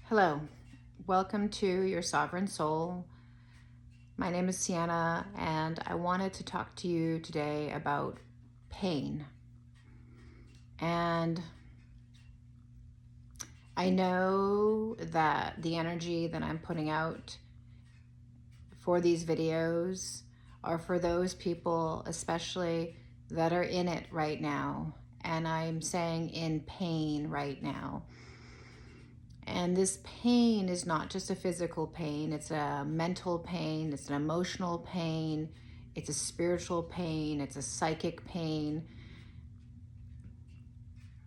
Hello, welcome to Your Sovereign Soul. My name is Sienna, and I wanted to talk to you today about pain. And I know that the energy that I'm putting out for these videos are for those people, especially that are in it right now. And I'm saying in pain right now. And this pain is not just a physical pain, it's a mental pain, it's an emotional pain, it's a spiritual pain, it's a psychic pain,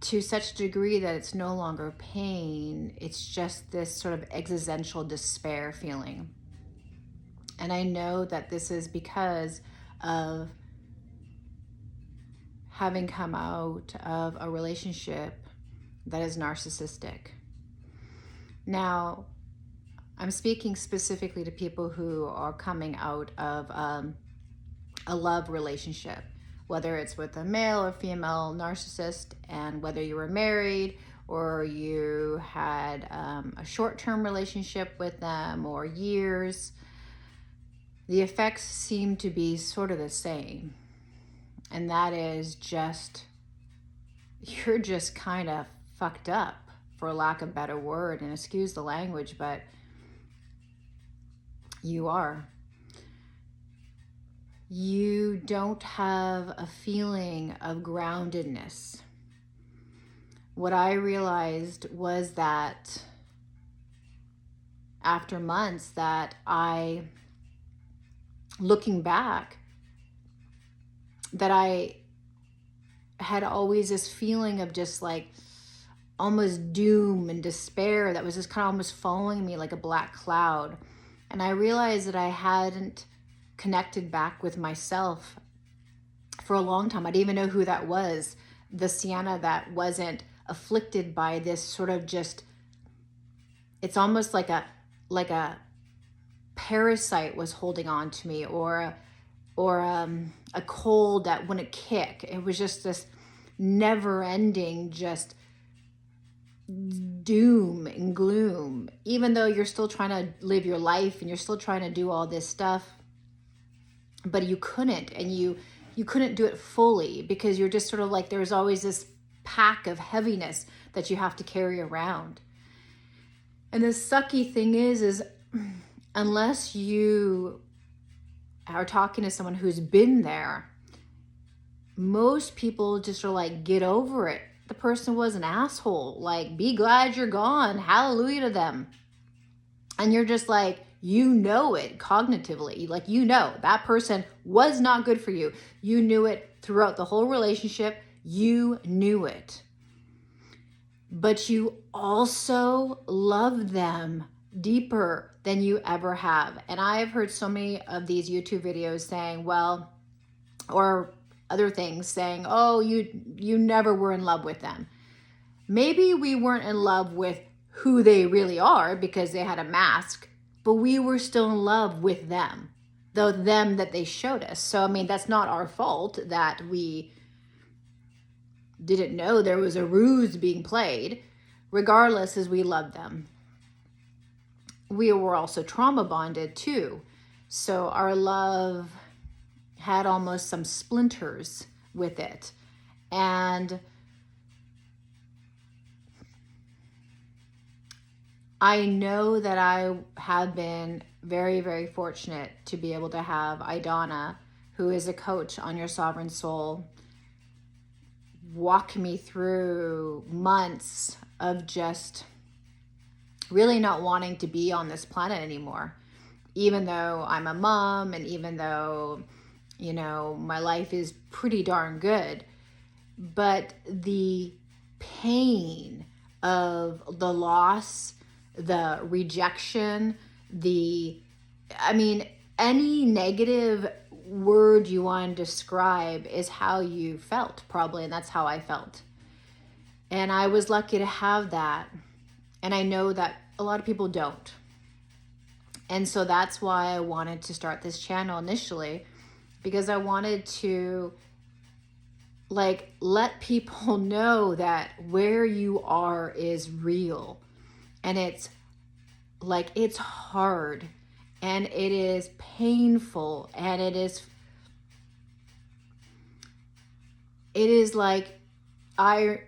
to such a degree that it's no longer pain, it's just this sort of existential despair feeling. And I know that this is because of having come out of a relationship that is narcissistic. Now, I'm speaking specifically to people who are coming out of a love relationship, whether it's with a male or female narcissist, and whether you were married or you had a short-term relationship with them or years, the effects seem to be sort of the same. And that is just, you're just kind of fucked up, for lack of a better word, and excuse the language, but you are. You don't have a feeling of groundedness. What I realized was that after months that looking back, that I had always this feeling of just like almost doom and despair that was just kind of almost following me like a black cloud. And I realized that I hadn't connected back with myself for a long time. I didn't even know who that was. The Sienna that wasn't afflicted by this sort of just, it's almost like a parasite was holding on to me, or a cold that wouldn't kick. It was just this never ending, just doom and gloom, even though you're still trying to live your life and you're still trying to do all this stuff, but you couldn't, and you couldn't do it fully because you're just sort of like, there's always this pack of heaviness that you have to carry around. And the sucky thing is unless you are talking to someone who's been there, most people just are like, get over it. The person was an asshole. Like, be glad you're gone. Hallelujah to them. And you're just like, you know it cognitively. Like, you know that person was not good for you. You knew it throughout the whole relationship. You knew it. But you also love them deeper than you ever have. And I've heard so many of these YouTube videos saying, well, or other things saying, oh, you never were in love with them. Maybe we weren't in love with who they really are because they had a mask, but we were still in love with them, though them that they showed us. So, I mean, that's not our fault that we didn't know there was a ruse being played. Regardless, as we loved them. We were also trauma bonded too. So our love had almost some splinters with it. And I know that I have been very, very fortunate to be able to have Idana, who is a coach on Your Sovereign Soul, walk me through months of just really not wanting to be on this planet anymore. Even though I'm a mom, and even though, you know, my life is pretty darn good, but the pain of the loss, the rejection, any negative word you want to describe is how you felt, probably, and that's how I felt. And I was lucky to have that. And I know that a lot of people don't. And so that's why I wanted to start this channel initially, because I wanted to like let people know that where you are is real, and it's like it's hard and it is painful, and it is like, I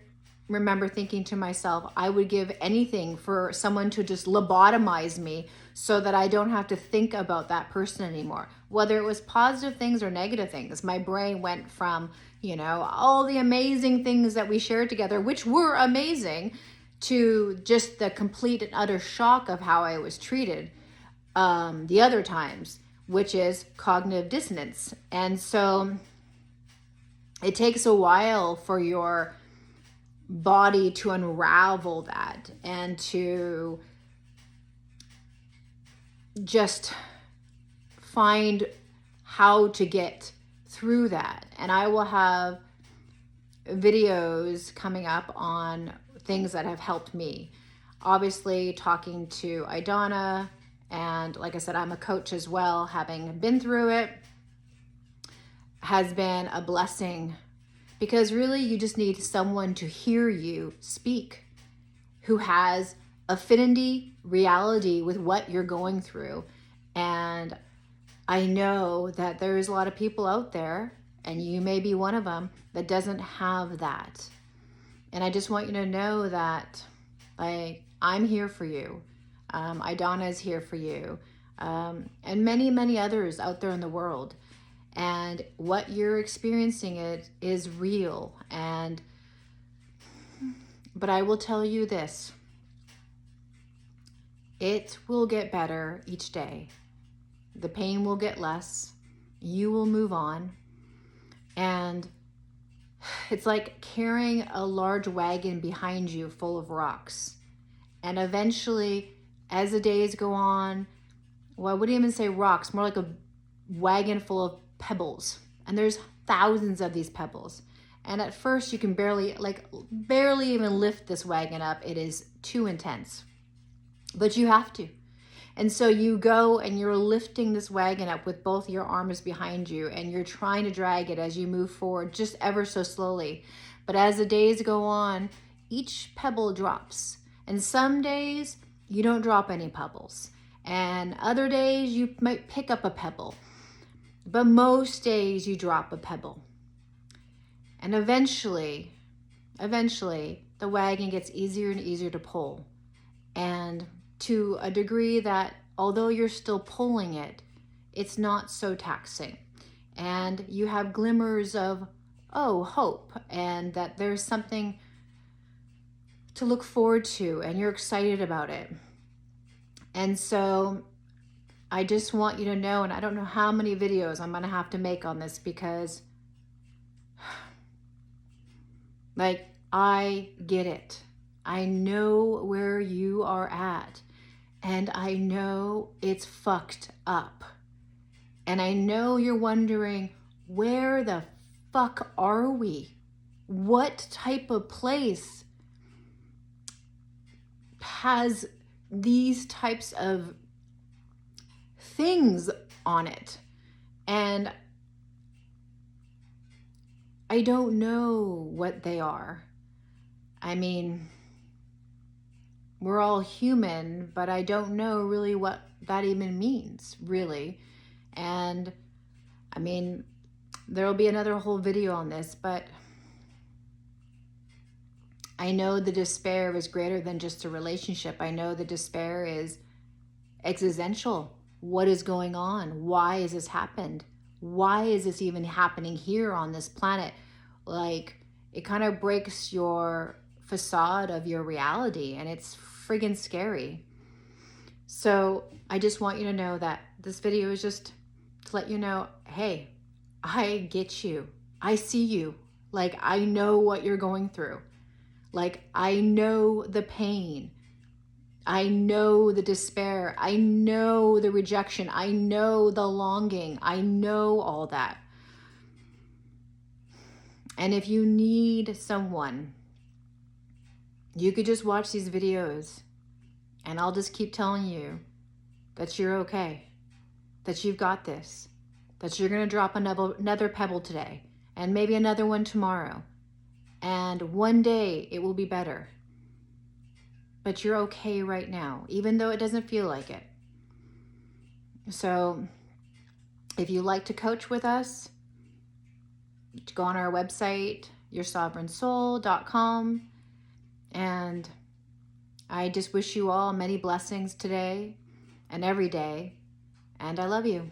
remember thinking to myself, I would give anything for someone to just lobotomize me so that I don't have to think about that person anymore. Whether it was positive things or negative things, my brain went from, you know, all the amazing things that we shared together, which were amazing, to just the complete and utter shock of how I was treated the other times, which is cognitive dissonance. And so it takes a while for your body to unravel that and to just find how to get through that. And I will have videos coming up on things that have helped me. Obviously, talking to Idana, and like I said, I'm a coach as well. Having been through it has been a blessing, because really you just need someone to hear you speak, who has affinity, reality with what you're going through. And I know that there's a lot of people out there, and you may be one of them, that doesn't have that. And I just want you to know that, like, I'm here for you. Idana is here for you. And many, many others out there in the world. And what you're experiencing is real. But I will tell you this. It will get better each day. The pain will get less. You will move on. And it's like carrying a large wagon behind you full of rocks. And eventually, as the days go on, well, I wouldn't even say rocks, more like a wagon full of pebbles. And there's thousands of these pebbles. And at first you can barely even lift this wagon up. It is too intense. But you have to. And so you go and you're lifting this wagon up with both your arms behind you, and you're trying to drag it as you move forward, just ever so slowly. But as the days go on, each pebble drops. And some days you don't drop any pebbles. And other days you might pick up a pebble. But most days you drop a pebble. And eventually, the wagon gets easier and easier to pull. And to a degree that, although you're still pulling it, it's not so taxing. And you have glimmers of, hope, and that there's something to look forward to, and you're excited about it. And so I just want you to know, and I don't know how many videos I'm going to have to make on this, because like, I get it. I know where you are at, and I know it's fucked up. And I know you're wondering, where the fuck are we? What type of place has these types of things on it? And I don't know what they are. I mean, we're all human, but I don't know really what that even means, really. And I mean, there'll be another whole video on this, but I know the despair is greater than just a relationship. I know the despair is existential. What is going on? Why has this happened? Why is this even happening here on this planet? Like, it kind of breaks your facade of your reality, and it's friggin' scary. So I just want you to know that this video is just to let you know, hey, I get you. I see you. Like, I know what you're going through. Like, I know the pain. I know the despair. I know the rejection. I know the longing. I know all that. And if you need someone, you could just watch these videos, and I'll just keep telling you that you're okay, that you've got this, that you're going to drop another pebble today, and maybe another one tomorrow. And one day it will be better. but you're okay right now, even though it doesn't feel like it. So if you like to coach with us, go on our website, yoursovereignsoul.com. And I just wish you all many blessings today and every day. And I love you.